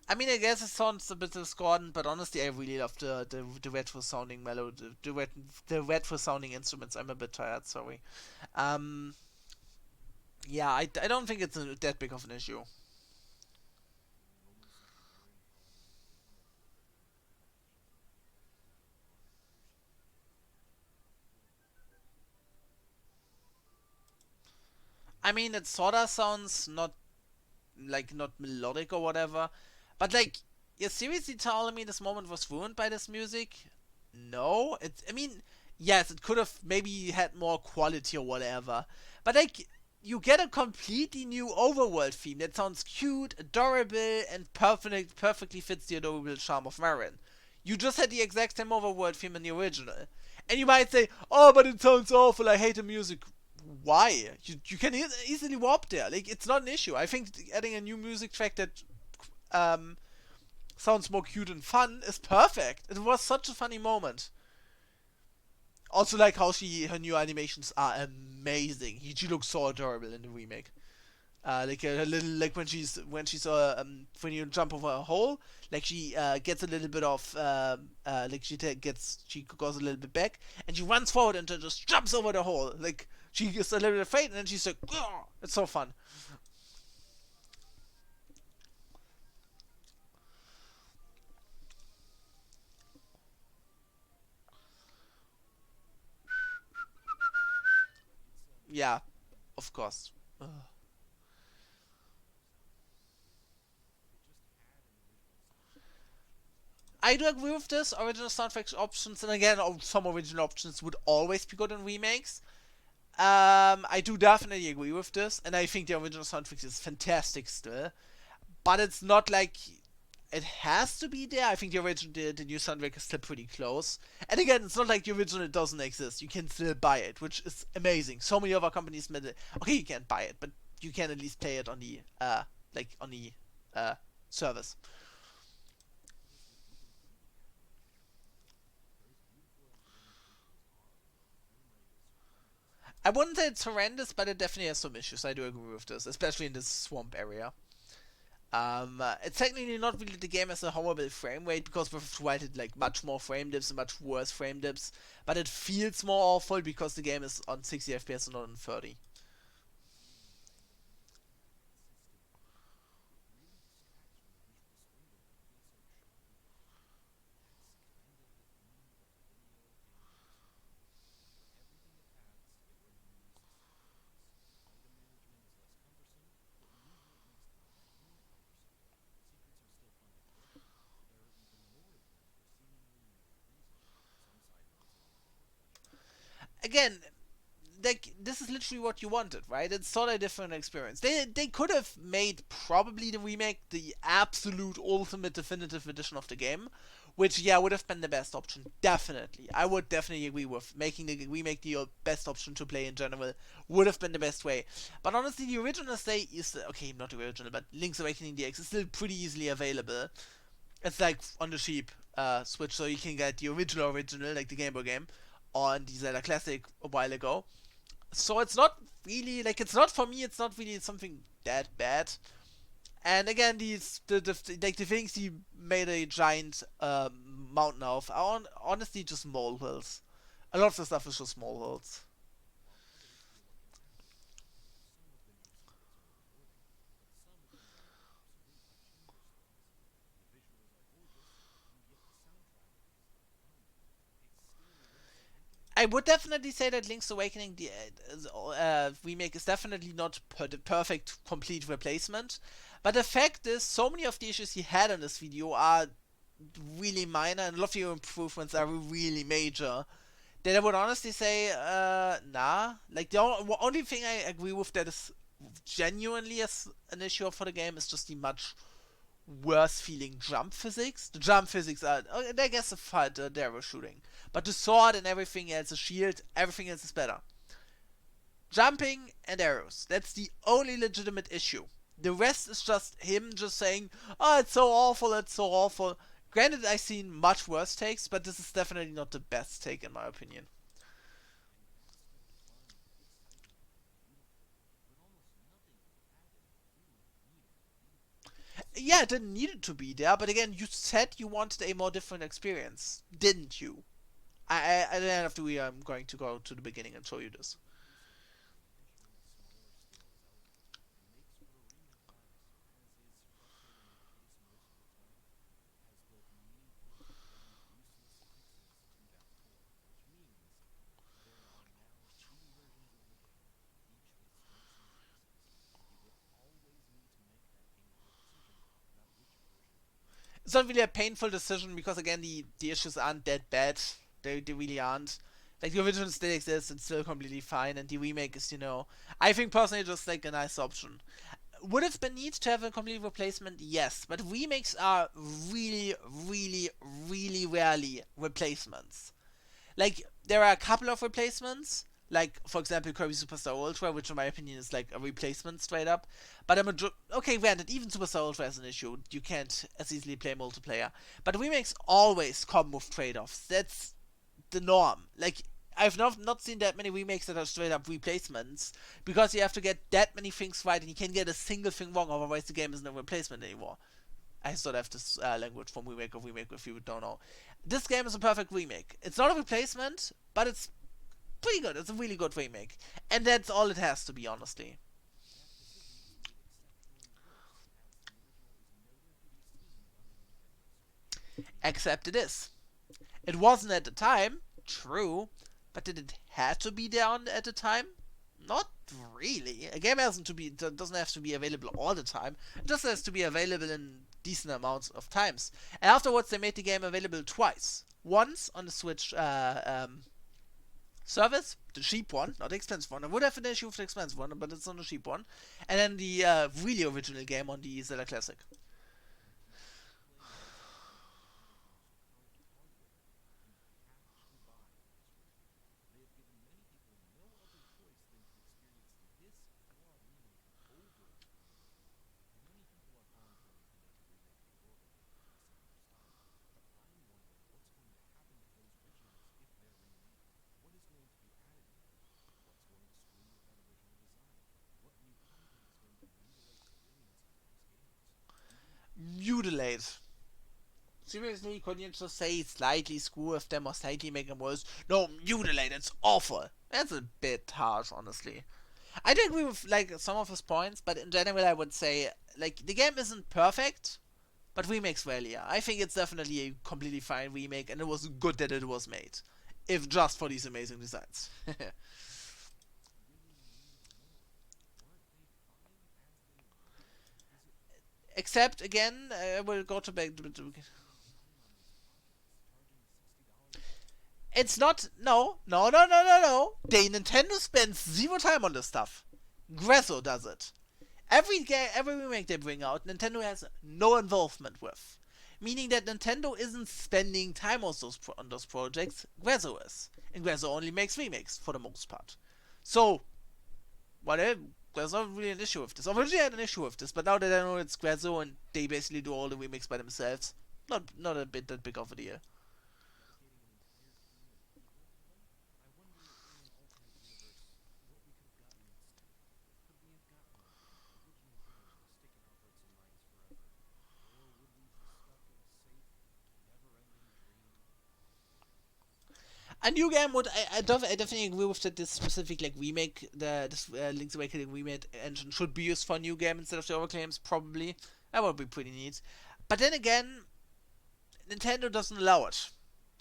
I mean, I guess it sounds a bit discordant, but honestly, I really love the retro sounding melody, the retro sounding instruments. I'm a bit tired, sorry. Um, yeah, I don't think it's that big of an issue. I mean, it sorta sounds not melodic or whatever, but like, you're seriously telling me this moment was ruined by this music? No, I mean, yes, it could have maybe had more quality or whatever, but like, you get a completely new overworld theme that sounds cute, adorable, and perfectly fits the adorable charm of Marin. You just had the exact same overworld theme in the original. And you might say, oh, but it sounds awful, I hate the music. Why? You can easily warp there. Like, it's not an issue. I think adding a new music track that um, sounds more cute and fun is perfect. It was such a funny moment. Also, like how her new animations are amazing. She looks so adorable in the remake. Like a little, like when you jump over a hole, like she gets a little bit of like she goes a little bit back and she runs forward and then just jumps over the hole. Like she gets a little bit afraid and then she's like, "Gah!" It's so fun. Yeah, of course. Ugh. I do agree with this. Original soundtrack options, and again, some original options would always be good in remakes. I do definitely agree with this, and I think the original soundtrack is fantastic still. But it's not like it has to be there. I think the new soundtrack is still pretty close. And again, it's not like the original doesn't exist. You can still buy it, which is amazing. So many other companies made it. Okay, you can't buy it, but you can at least play it on the uh service. I wouldn't say it's horrendous, but it definitely has some issues. I do agree with this, especially in this swamp area. It's technically not really the game as a horrible frame rate because we've provided like much more frame dips and much worse frame dips, but it feels more awful because the game is on 60 FPS and not on 30. Again, like this is literally what you wanted, right? It's sort of a different experience. They could have made probably the remake the absolute ultimate definitive edition of the game, which yeah would have been the best option. Definitely, I would definitely agree with making the remake the best option to play in general. Would have been the best way. But honestly, the original stay is okay, not the original, but Link's Awakening DX is still pretty easily available. It's like on the cheap Switch, so you can get the original, like the Game Boy game, on the Zelda Classic a while ago. So it's not really like it's not for me. It's not really something that bad. And again, the things he made a giant mountain of are honestly just molehills. A lot of the stuff is just molehills. I would definitely say that Link's Awakening, the remake, is definitely not the perfect complete replacement. But the fact is, so many of the issues he had in this video are really minor, and a lot of your improvements are really major. That I would honestly say, nah. Like, the only thing I agree with that is genuinely as an issue for the game is just the much worse feeling jump physics. The jump physics are, I guess, the fight, the arrow shooting. But the sword and everything else, the shield, everything else is better. Jumping and arrows. That's the only legitimate issue. The rest is just him just saying, oh, it's so awful, it's so awful. Granted, I've seen much worse takes, but this is definitely not the best take in my opinion. Yeah, it didn't need it to be there, but again, you said you wanted a more different experience, didn't you? At the end of the video, I'm going to go to the beginning and show you this. It's not really a painful decision because again, the issues aren't that bad. They really aren't. Like the original still exists, it's still completely fine, and the remake is, I think personally just like a nice option. Would have been neat to have a complete replacement? Yes, but remakes are really, really, really rarely replacements. Like, there are a couple of replacements, like, for example, Kirby Superstar Ultra, which in my opinion is like a replacement straight up. But okay, granted, even Superstar Ultra has an issue. You can't as easily play multiplayer. But remakes always come with trade-offs. That's the norm. Like, I've not seen that many remakes that are straight up replacements because you have to get that many things right and you can't get a single thing wrong, otherwise the game isn't a replacement anymore. I still have this language from remake if you don't know. This game is a perfect remake. It's not a replacement, but it's pretty good. It's a really good remake. And that's all it has to be, honestly. Except it is. It wasn't at the time, true, but did it have to be there at the time? Not really. A game doesn't have to be available all the time. It just has to be available in decent amounts of times. And afterwards, they made the game available twice. Once on the Switch service, the cheap one, not the expensive one. I would have an issue with the expensive one, but it's on the cheap one. And then the really original game on the ZELDA Classic. Mutilate. Seriously, couldn't you just say slightly screw with them or slightly make them worse? No, mutilate, it's awful. That's a bit harsh, honestly. I do agree with like some of his points, but in general, I would say like the game isn't perfect, but remakes rarely are. I think it's definitely a completely fine remake, and it was good that it was made, if just for these amazing designs. Except again, I will go to back. It's not. No, no, no, no, no, no. They Nintendo spends zero time on this stuff. Grezzo does it. Every remake they bring out, Nintendo has no involvement with. Meaning that Nintendo isn't spending time on those projects, Grezzo is. And Grezzo only makes remakes, for the most part. So, there's not really an issue with this. Originally I had an issue with this, but now that I know it's Grezzo and they basically do all the remakes by themselves, not a bit that big of a deal. A new game would I definitely agree with that. This specific like remake, this Link's Awakening remake engine should be used for a new game instead of the other games. Probably that would be pretty neat. But then again, Nintendo doesn't allow it.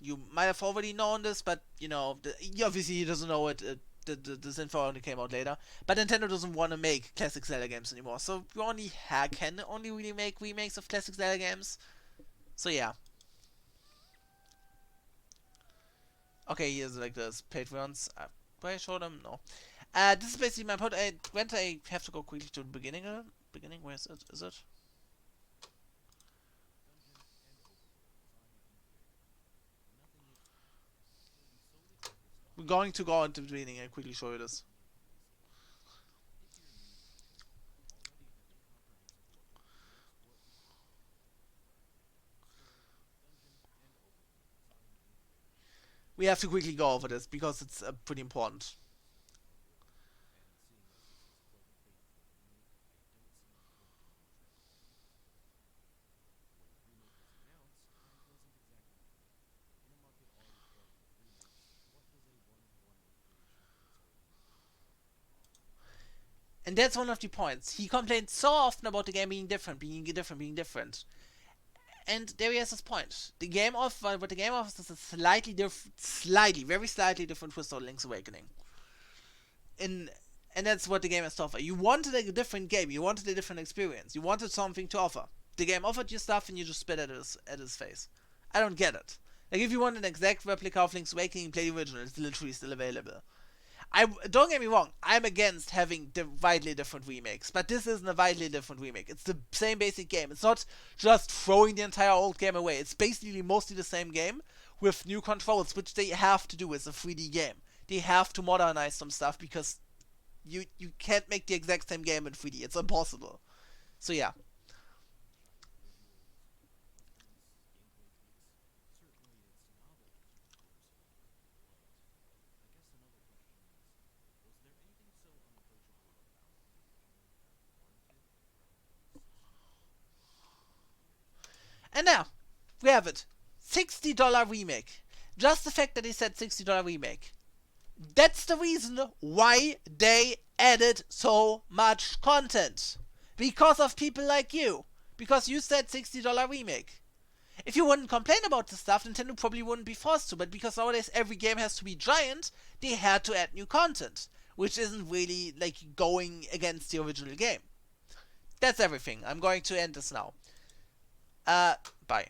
You might have already known this, but you know, obviously he doesn't know it. This info only came out later. But Nintendo doesn't want to make classic Zelda games anymore, so you only can only really make remakes of classic Zelda games. So yeah. Okay, here's like the Patreons. Do I show them? No. This is basically my point. I have to go quickly to the beginning. Beginning? Where is it? Is it? We're going to go into the beginning and quickly show you this. We have to quickly go over this because it's pretty important. And that's one of the points. He complained so often about the game being different, being different, being different. And there he has his point. The game what the game offers is a very slightly different twist on Link's Awakening. In and that's what the game has to offer. You wanted a different game. You wanted a different experience. You wanted something to offer. The game offered you stuff, and you just spit at his face. I don't get it. Like if you want an exact replica of Link's Awakening, play the original. It's literally still available. I don't get me wrong. I'm against having widely different remakes, but this isn't a widely different remake. It's the same basic game. It's not just throwing the entire old game away. It's basically mostly the same game with new controls, which they have to do as a 3D game. They have to modernize some stuff because you can't make the exact same game in 3D. It's impossible. So yeah. And now, we have it. $60 remake. Just the fact that they said $60 remake. That's the reason why they added so much content. Because of people like you. Because you said $60 remake. If you wouldn't complain about this stuff, Nintendo probably wouldn't be forced to, but because nowadays every game has to be giant, they had to add new content. Which isn't really, like, going against the original game. That's everything. I'm going to end this now. Bye.